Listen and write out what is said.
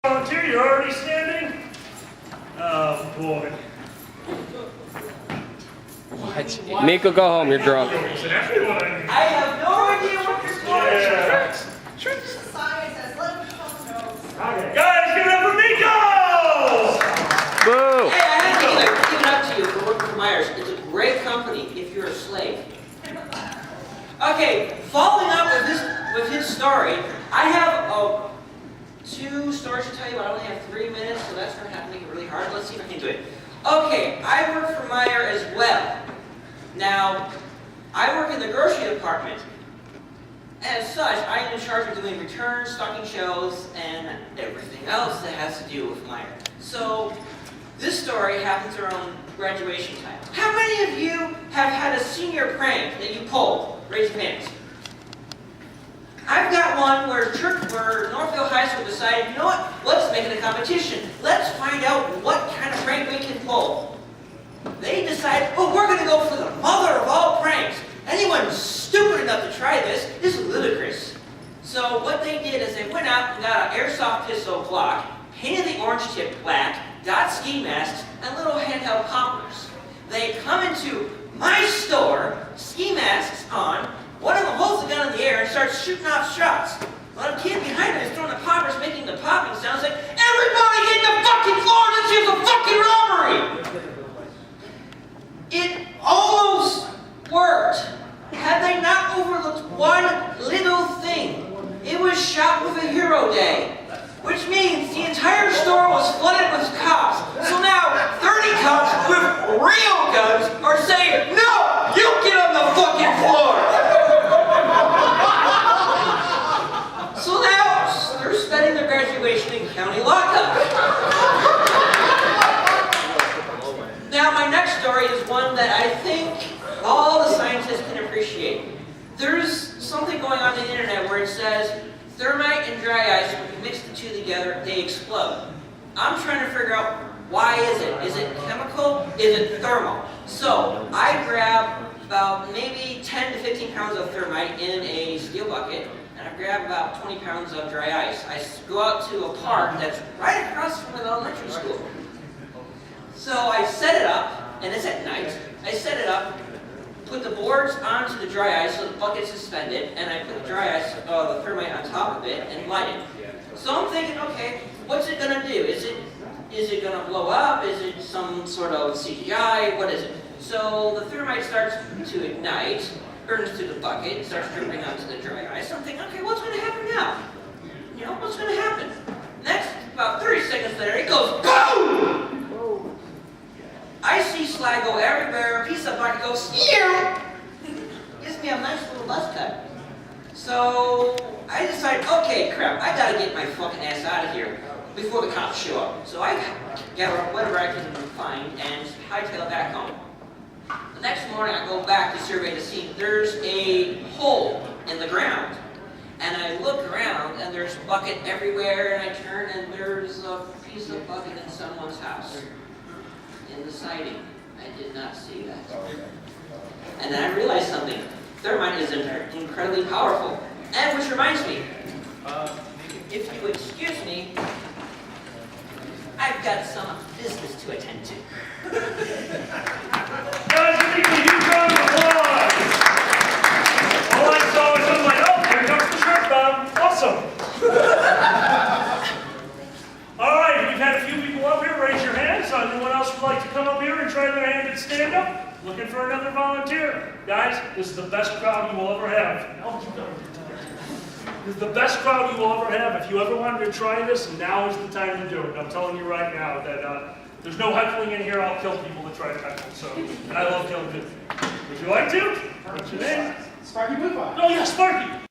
Volunteer, you're already standing? Oh boy. What? Miko, go home, you're drunk. Exactly what I mean. I have no idea what you're doing. Yeah. Science has let me know. Guys, give it up for Miko! Boo! Hey, I have to give it up to you for working for Myers. It's a great company if you're a slave. Okay, following up with his story, I have two stories to tell you, but I only have 3 minutes, so that's going to have to make it really hard. Let's see if I can do it. Okay, I work for Meyer as well. Now, I work in the grocery department. As such, I am in charge of doing returns, stocking shelves, and everything else that has to do with Meyer. So, this story happens around graduation time. How many of you have had a senior prank that you pulled? Raise your hands. I've got one where Northfield High School decided, you know what, let's make it a competition. Let's find out what kind of prank we can pull. They decided, oh, we're going to go for the mother of all pranks. Anyone stupid enough to try this is ludicrous. So what they did is they went out and got an airsoft pistol block, painted the orange tip black, got ski masks, and little handheld poppers. They come into my store, ski masks on, one of them holds the gun in the air and starts shooting off shots. While the kid behind him is throwing the poppers, making the popping sounds like, everybody hit the fucking floor, this is a fucking robbery! It almost worked. Had they not overlooked one little thing. It was shot with a hero day. Which means the entire store was flooded with cops. So now 30 cops with real guns are saying, no, you get on the fucking floor! So now they're spending their graduation in county lockup. Now my next story is one that I think all the scientists can appreciate. There's something going on the internet where it says thermite and dry ice, when you mix the two together, they explode. I'm trying to figure out why is it? Is it chemical? Is it thermal? So I grab about maybe 10 to 15 pounds of thermite in a steel bucket, and I grab about 20 pounds of dry ice. I go out to a park that's right across from an elementary school. So I set it up, and it's at night. I set it up, put the boards onto the dry ice so the bucket's suspended, and I put the dry ice, the thermite on top of it, and light it. So I'm thinking, okay, what's it gonna do? Is it gonna blow up? Is it some sort of CGI? What is it? So the thermite starts to ignite, burns through the bucket, starts dripping onto the dry ice. I'm thinking, okay, what's gonna happen now? You know, what's gonna happen? Next, about 30 seconds later, it goes boom! I see slag go everywhere, a piece of bucket goes, here! Gives me a nice little buzz cut. So I decide, okay, crap, I gotta get my fucking ass out of here before the cops show up. So I gather up whatever I can find and hightail it back home. The next morning I go back to survey the scene. There's a hole in the ground. And I look around and there's bucket everywhere, and I turn and there's a piece of bucket in someone's house. In the siding. I did not see that. And then I realized something. Thermite is incredibly powerful. And which reminds me, if you excuse me, I've got some business to attend to. Guys, give me a huge round of applause! All I saw was just like, oh, here comes the shrimp bomb. Awesome! Alright, we've had a few people up here. Raise your hands. Anyone else would like to come up here and try their hand at stand-up? Looking for another volunteer. Guys, this is the best crowd you will ever have. This is the best crowd you will ever have. If you ever wanted to try this, now is the time to do it. I'm telling you right now that there's no heckling in here. I'll kill people that try to heckle. So, and I love killing people. Would you like to? What's your name? Sparky Blue Fox. Oh yeah, Sparky.